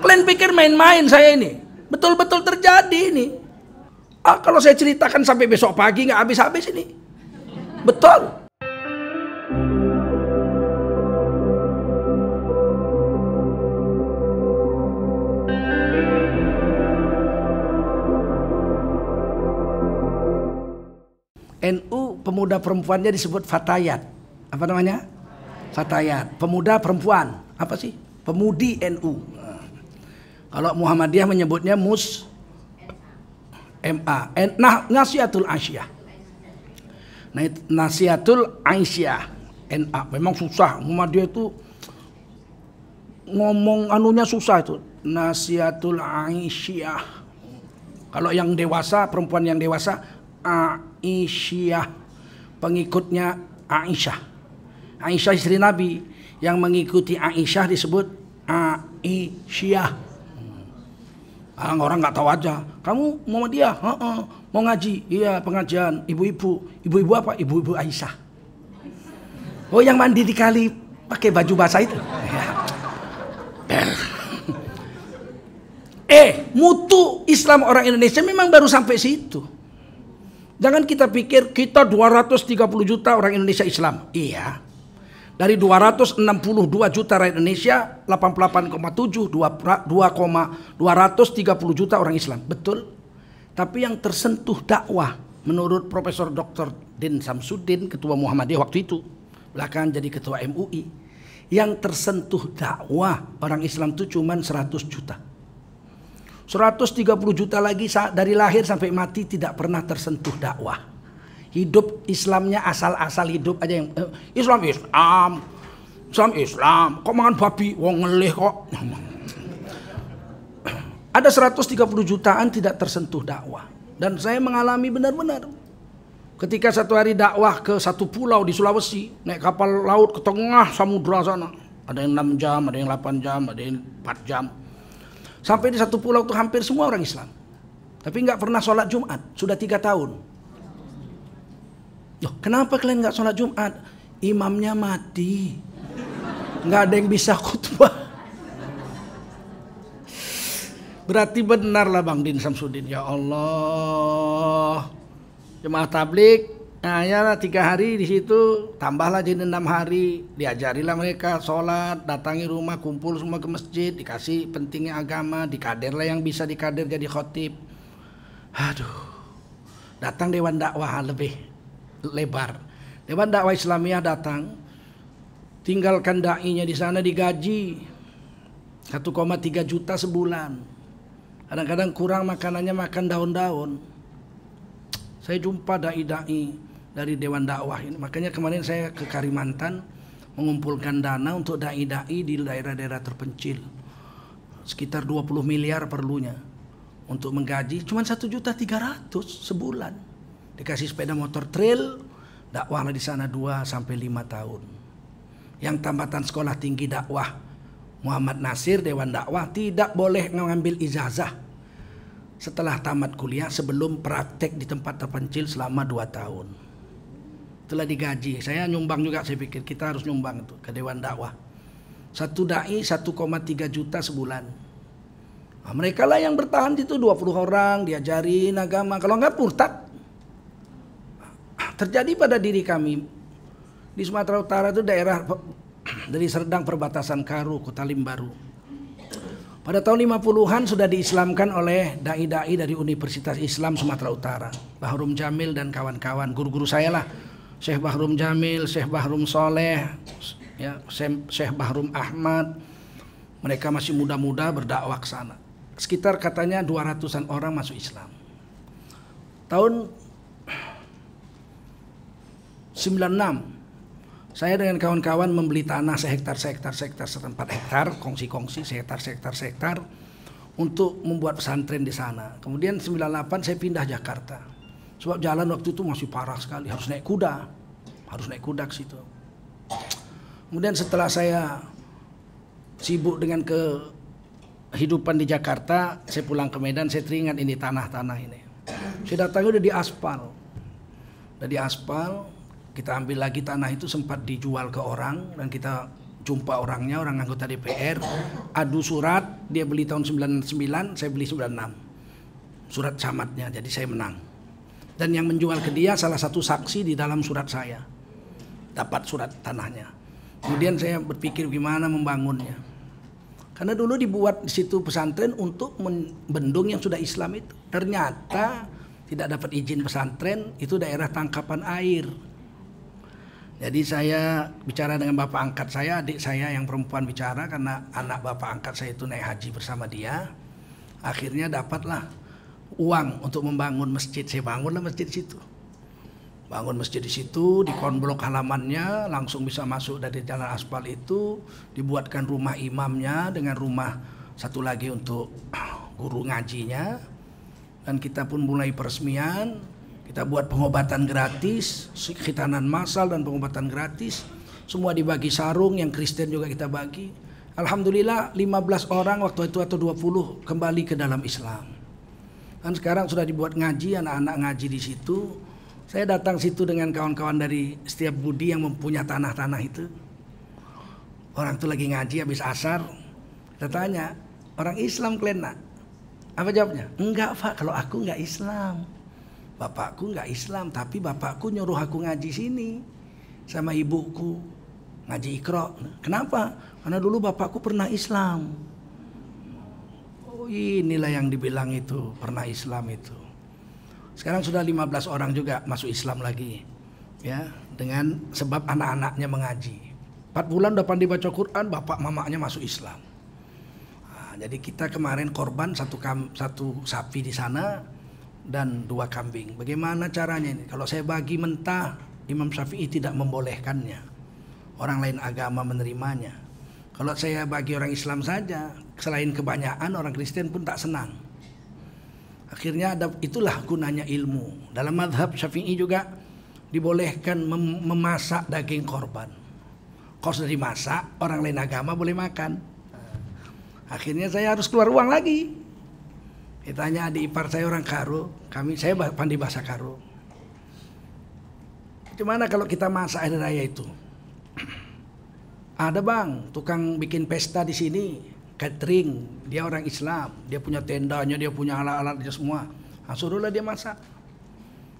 Kalian pikir main-main saya ini? Betul-betul terjadi ini. Kalau saya ceritakan sampai besok pagi nggak habis-habis ini. Betul. NU pemuda perempuannya disebut Fatayat. Apa namanya? Fatayat. Pemuda perempuan. Apa sih? Pemudi NU. Kalau Muhammadiyah menyebutnya Nasihatul Aisyah. Nasihatul Aisyah. NA. Memang susah. Muhammadiyah itu ngomong anunya susah itu. Nasihatul Aisyah. Kalau yang dewasa, perempuan yang dewasa, Aisyah, pengikutnya Aisyah. Aisyah istri Nabi, yang mengikuti Aisyah disebut Aisyah. Orang nggak tahu aja. Kamu Muhammadiyah? Mau ngaji? Iya, pengajian. Ibu-ibu apa? Ibu-ibu Aisyah. Oh, yang mandi di kali pakai baju basah itu. Mutu Islam orang Indonesia memang baru sampai situ. Jangan kita pikir kita 230 juta orang Indonesia Islam. Iya. Dari 262 juta rakyat Indonesia, 88,7, 230 juta orang Islam. Betul. Tapi yang tersentuh dakwah, menurut Profesor Dr. Din Samsudin, Ketua Muhammadiyah waktu itu, belakangan jadi Ketua MUI, yang tersentuh dakwah orang Islam itu cuma 100 juta. 130 juta lagi dari lahir sampai mati tidak pernah tersentuh dakwah. Hidup Islamnya asal-asal hidup aja yang Islam. Kok makan babi? Wong ngelih kok. Ada 130 jutaan tidak tersentuh dakwah. Dan saya mengalami benar-benar. Ketika satu hari dakwah ke satu pulau di Sulawesi, naik kapal laut ke tengah samudra sana. Ada yang 6 jam, ada yang 8 jam, ada yang 4 jam. Sampai di satu pulau itu hampir semua orang Islam. Tapi nggak pernah sholat Jumat. Sudah 3 tahun. Loh, kenapa kalian nggak sholat Jumat? Imamnya mati. Nggak ada yang bisa khutbah. Berarti benar lah Bang Din Samsudin. Ya Allah. Jemaah tablik. Nah ya 3 hari di situ, tambahlah jadi 6 hari, diajarilah mereka sholat, datangi rumah, kumpul semua ke masjid, dikasih pentingnya agama, dikaderlah yang bisa dikader jadi khotib. Aduh, datang Dewan Dakwah lebih lebar. Dewan Dakwah Islamiyah datang, tinggalkan da'inya di sana digaji 1,3 juta sebulan. Kadang-kadang kurang makanannya makan daun-daun. Saya jumpa dai-dai dari Dewan Dakwah ini. Makanya kemarin saya ke Kalimantan mengumpulkan dana untuk dai-dai di daerah-daerah terpencil. Sekitar 20 miliar perlunya untuk menggaji cuma 1.300.000 sebulan. Dikasih sepeda motor trail, dakwahlah di sana 2 sampai 5 tahun. Yang tambatan sekolah tinggi dakwah Muhammad Nasir Dewan Dakwah tidak boleh mengambil ijazah setelah tamat kuliah sebelum praktek di tempat terpencil selama 2 tahun. Telah digaji. Saya nyumbang juga, saya pikir kita harus nyumbang itu ke Dewan Dakwah. Satu dai 1,3 juta sebulan. Nah, mereka lah yang bertahan itu 20 orang, diajarin agama. Kalau enggak murtad. Terjadi pada diri kami. Di Sumatera Utara itu daerah dari Serdang perbatasan Karo, Kota Limbaru. Pada tahun 50-an sudah diislamkan oleh dai-dai dari Universitas Islam Sumatera Utara. Bahrum Jamil dan kawan-kawan, guru-guru saya lah. Syekh Bahrum Jamil, Syekh Bahrum Soleh, ya, Syekh Bahrum Ahmad. Mereka masih muda-muda berdakwah ke sana. Sekitar katanya 200-an orang masuk Islam. Tahun 96, saya dengan kawan-kawan membeli tanah sekitar 4 hektar, kongsi-kongsi sekitar untuk membuat pesantren di sana. Kemudian 98 saya pindah Jakarta. Sebab jalan waktu itu masih parah sekali, harus naik kuda ke situ. Kemudian setelah saya sibuk dengan kehidupan di Jakarta, saya pulang ke Medan, saya teringat ini tanah-tanah ini. Saya datang udah di aspal, kita ambil lagi tanah itu, sempat dijual ke orang dan kita jumpa orangnya, orang anggota DPR, adu surat dia beli tahun 99, saya beli 96. Surat camatnya, jadi saya menang. Dan yang menjual ke dia salah satu saksi di dalam surat saya. Dapat surat tanahnya. Kemudian saya berpikir gimana membangunnya. Karena dulu dibuat di situ pesantren untuk membendung yang sudah Islam itu. Ternyata tidak dapat izin pesantren, itu daerah tangkapan air. Jadi saya bicara dengan bapak angkat saya, adik saya yang perempuan bicara karena anak bapak angkat saya itu naik haji bersama dia. Akhirnya dapatlah uang untuk membangun masjid. Saya bangunlah masjid di situ. Bangun masjid di situ, di konblok halamannya langsung bisa masuk dari jalan aspal itu, dibuatkan rumah imamnya dengan rumah satu lagi untuk guru ngajinya. Dan kita pun mulai peresmian. Kita buat pengobatan gratis, khitanan massal dan pengobatan gratis. Semua dibagi sarung, yang Kristen juga kita bagi. Alhamdulillah 15 orang waktu itu atau 20 kembali ke dalam Islam. Dan sekarang sudah dibuat ngaji, anak-anak ngaji di situ. Saya datang situ dengan kawan-kawan dari Setiap Budi yang mempunyai tanah-tanah itu. Orang itu lagi ngaji habis asar. Kita tanya, orang Islam kalian nak? Apa jawabnya? Enggak Pak, kalau aku enggak Islam. Bapakku nggak Islam, tapi bapakku nyuruh aku ngaji sini sama ibuku ngaji Iqra. Kenapa? Karena dulu bapakku pernah Islam. Oh, inilah yang dibilang itu pernah Islam itu. Sekarang sudah 15 orang juga masuk Islam lagi, ya, dengan sebab anak-anaknya mengaji. 4 bulan udah pandai baca Quran, bapak mamanya masuk Islam. Nah, jadi kita kemarin korban satu sapi di sana dan 2 kambing. Bagaimana caranya ini? Kalau saya bagi mentah, Imam Syafi'i tidak membolehkannya. Orang lain agama menerimanya. Kalau saya bagi orang Islam saja, selain kebanyakan orang Kristen pun tak senang. Akhirnya itulah gunanya ilmu. Dalam mazhab Syafi'i juga dibolehkan memasak daging korban. Kalau sudah dimasak, orang lain agama boleh makan. Akhirnya saya harus keluar uang lagi. Ditanya adik ipar saya orang Karo, saya pandai bahasa Karo. Gimana kalau kita masak hari raya itu? Ada bang, tukang bikin pesta di sini, catering, dia orang Islam, dia punya tendanya, dia punya alat-alatnya semua. Nah, suruhlah dia masak.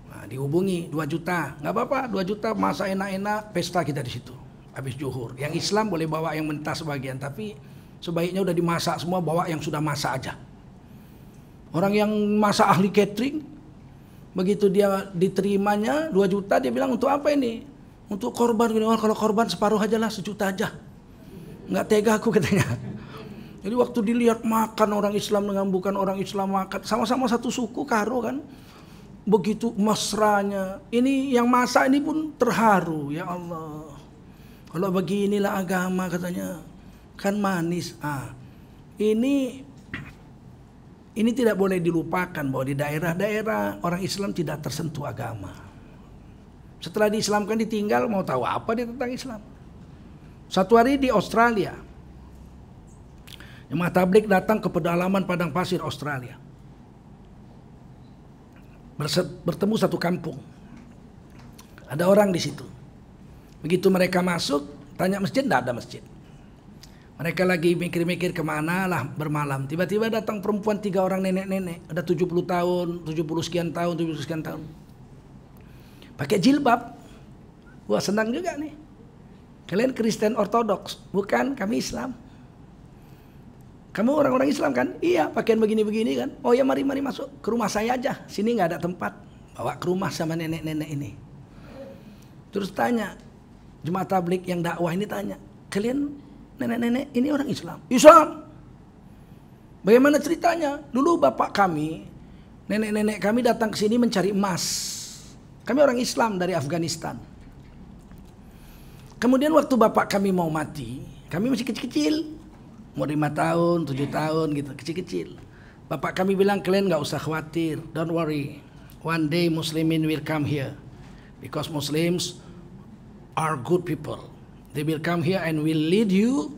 Nah, dihubungi 2 juta, nggak apa-apa, 2 juta masak enak-enak, pesta kita di situ. Habis zuhur, yang Islam boleh bawa yang mentah sebagian, tapi sebaiknya udah dimasak semua, bawa yang sudah masak aja. Orang yang masak ahli catering, begitu dia diterimanya 2 juta, dia bilang untuk apa ini? Untuk korban. Oh, kalau korban separuh aja lah, 1 juta aja. Nggak tega aku katanya. Jadi waktu dilihat makan orang Islam dengan bukan orang Islam makan, sama-sama satu suku Karo kan. Begitu mesranya. Ini yang masak ini pun terharu, ya Allah. Kalau beginilah agama katanya, kan manis. Ini tidak boleh dilupakan bahwa di daerah-daerah orang Islam tidak tersentuh agama. Setelah diislamkan ditinggal, mau tahu apa dia tentang Islam. Satu hari di Australia, jemaah tabligh datang ke pedalaman padang pasir Australia. Bertemu satu kampung. Ada orang di situ. Begitu mereka masuk, tanya masjid, tidak ada masjid. Mereka lagi mikir-mikir kemana lah bermalam. Tiba-tiba datang perempuan 3 orang nenek-nenek. Ada 70 tahun, 70 sekian tahun, 70 sekian tahun. Pakai jilbab. Wah, senang juga nih. Kalian Kristen Ortodoks? Bukan, kami Islam. Kamu orang-orang Islam kan? Iya, pakaian begini-begini kan? Oh ya, mari masuk ke rumah saya aja. Sini nggak ada tempat. Bawa ke rumah sama nenek-nenek ini. Terus tanya, jemaah tabligh yang dakwah ini tanya, kalian nenek-nenek ini orang Islam? Islam. Bagaimana ceritanya? Dulu bapak kami, nenek-nenek kami datang ke sini mencari emas. Kami orang Islam dari Afghanistan. Kemudian waktu bapak kami mau mati, kami masih kecil-kecil. Umur 5 tahun, 7 tahun gitu, kecil-kecil. Bapak kami bilang, kalian nggak usah khawatir, don't worry. One day Muslimin will come here. Because Muslims are good people. They will come here and will lead you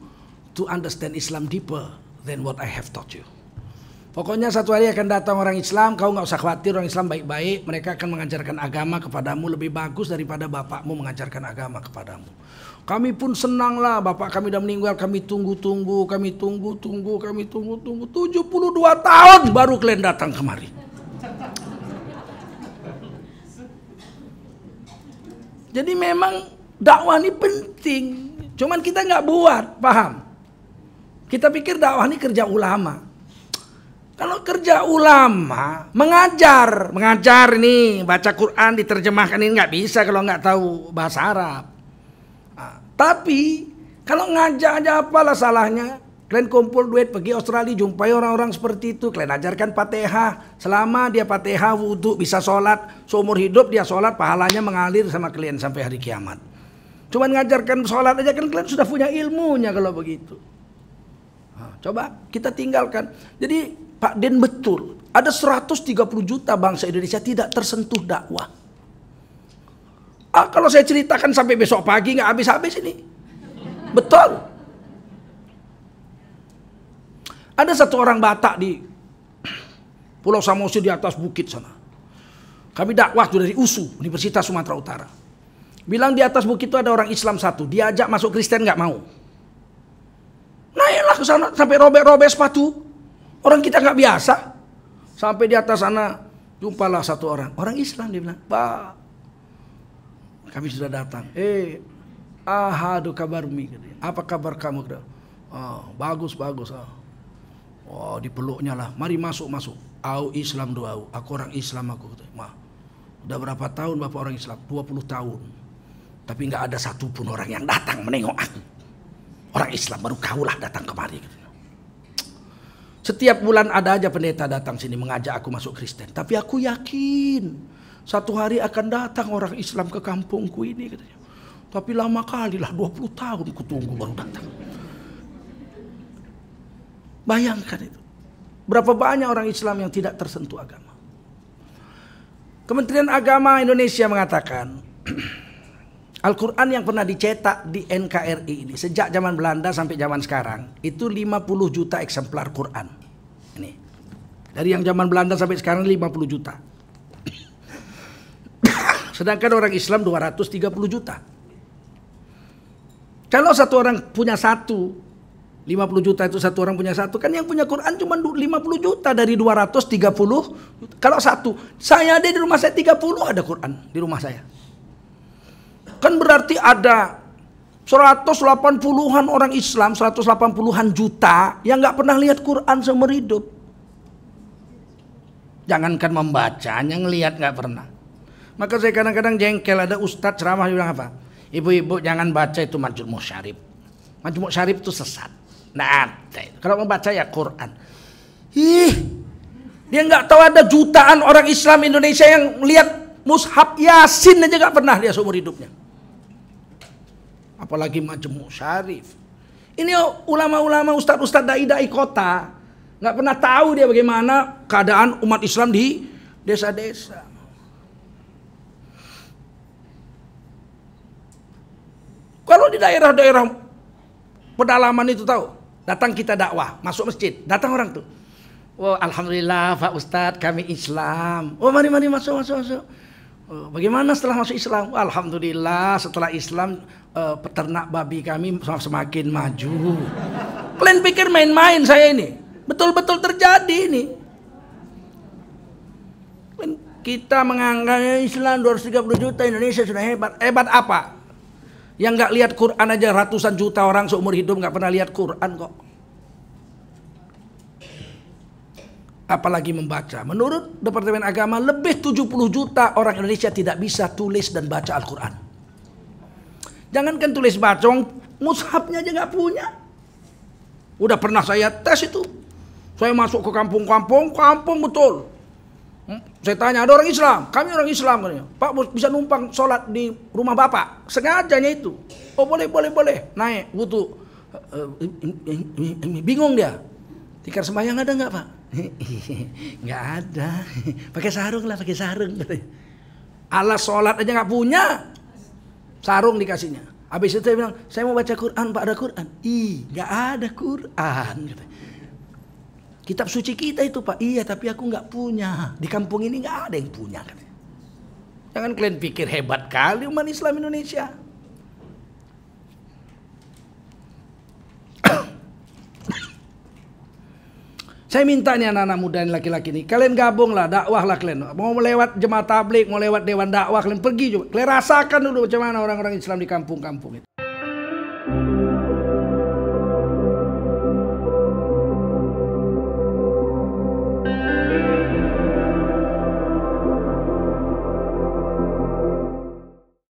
to understand Islam deeper than what I have taught you. Pokoknya satu hari akan datang orang Islam, kau nggak usah khawatir, orang Islam baik-baik, mereka akan mengajarkan agama kepadamu lebih bagus daripada bapakmu mengajarkan agama kepadamu. Kami pun senanglah, bapak kami udah meninggal, kami tunggu-tunggu, kami tunggu-tunggu, 72 tahun baru kalian datang kemari. Jadi memang dakwah ini penting, cuman kita nggak buat, paham? Kita pikir dakwah ini kerja ulama. Kalau kerja ulama, mengajar ini, baca Quran, diterjemahkan ini nggak bisa kalau nggak tahu bahasa Arab. Nah, tapi kalau ngajak aja apalah salahnya? Kalian kumpul duit, pergi Australia, jumpai orang-orang seperti itu, kalian ajarkan Fatihah. Selama dia Fatihah, wudhu, bisa sholat, seumur hidup dia sholat, pahalanya mengalir sama kalian sampai hari kiamat. Cuman ngajarkan sholat aja kan kalian sudah punya ilmunya kalau begitu. Nah, coba kita tinggalkan. Jadi Pak Den betul, ada 130 juta bangsa Indonesia tidak tersentuh dakwah. Kalau saya ceritakan sampai besok pagi nggak habis-habis ini. Betul. Ada satu orang Batak di Pulau Samosir di atas bukit sana. Kami dakwah tuh dari USU, Universitas Sumatera Utara. Bilang di atas bukit itu ada orang Islam satu, diajak masuk Kristen nggak mau. Naiklah ke sana sampai robek-robek sepatu. Orang kita nggak biasa. Sampai di atas sana jumpalah satu orang Islam, dia bilang, "Pak, kami sudah datang. Ahadu kabarmi. Apa kabar kamu?" Oh, bagus. Oh, dipeluknya lah. Mari masuk. Au Islam doa. Aku orang Islam aku. Udah berapa tahun Bapak orang Islam? 20 tahun. Tapi nggak ada satupun orang yang datang menengok aku. Orang Islam baru kaulah datang kemari. Setiap bulan ada aja pendeta datang sini mengajak aku masuk Kristen. Tapi aku yakin satu hari akan datang orang Islam ke kampungku ini katanya. Tapi lama kali lah, 20 tahun ku tunggu baru datang. Bayangkan itu. Berapa banyak orang Islam yang tidak tersentuh agama. Kementerian Agama Indonesia mengatakan Al-Quran yang pernah dicetak di NKRI ini sejak zaman Belanda sampai zaman sekarang itu 50 juta eksemplar Quran. Ini. Dari yang zaman Belanda sampai sekarang 50 juta. Sedangkan orang Islam 230 juta. Kalau satu orang punya satu, 50 juta itu satu orang punya satu, kan yang punya Quran cuma 50 juta dari 230. Kalau satu, saya ada di rumah saya 30 ada Quran di rumah saya. Kan berarti ada 180-an orang Islam, 180-an juta yang nggak pernah lihat Quran seumur hidup. Jangankan membacanya, ngelihat nggak pernah. Maka saya kadang-kadang jengkel, ada ustadz ceramah bilang apa? Ibu-ibu jangan baca itu Majmu' Syarif. Majmu' Syarif itu sesat. Nah, kalau membaca ya Quran. Dia nggak tahu ada jutaan orang Islam Indonesia yang lihat mushaf Yasin aja nggak pernah dia seumur hidupnya. Apalagi Majmu' Syarif. Ini ulama-ulama, ustadz-ustadz dai-dai kota nggak pernah tahu dia bagaimana keadaan umat Islam di desa-desa. Kalau di daerah-daerah pedalaman itu tahu, datang kita dakwah, masuk masjid, datang orang tuh. Oh, alhamdulillah Pak Ustadz kami Islam. Oh, mari masuk. Oh, bagaimana setelah masuk Islam? Alhamdulillah setelah Islam peternak babi kami semakin maju. Kalian pikir main-main saya ini? Betul-betul terjadi ini. Kita menganggap Islam 230 juta, Indonesia sudah hebat. Hebat apa? Yang nggak lihat Quran aja ratusan juta orang seumur hidup nggak pernah lihat Quran kok. Apalagi membaca. Menurut Departemen Agama lebih 70 juta orang Indonesia tidak bisa tulis dan baca Al-Quran. Jangankan tulis baca, mushafnya aja nggak punya. Udah pernah saya tes itu. Saya masuk ke kampung betul. Saya tanya, ada orang Islam? Kami orang Islam. Pak bisa numpang sholat di rumah Bapak? Sengajanya itu. Oh boleh. Naik, wudu. Bingung dia. Tikar sembahyang ada nggak Pak? Nggak ada. Pakai sarung. Alas sholat aja nggak punya. Sarung dikasihnya. Habis itu saya bilang, saya mau baca Quran Pak, ada Quran? Nggak ada Quran. Kitab suci kita itu Pak. Iya tapi aku nggak punya. Di kampung ini nggak ada yang punya. Katanya. Jangan kalian pikir hebat kali umat Islam Indonesia. Saya minta nih anak-anak muda dan laki-laki ini, kalian gabunglah, dakwahlah kalian. Mau lewat jemaah tablik, mau lewat dewan dakwah, kalian pergi coba. Kalian rasakan dulu macam mana orang-orang Islam di kampung-kampung itu.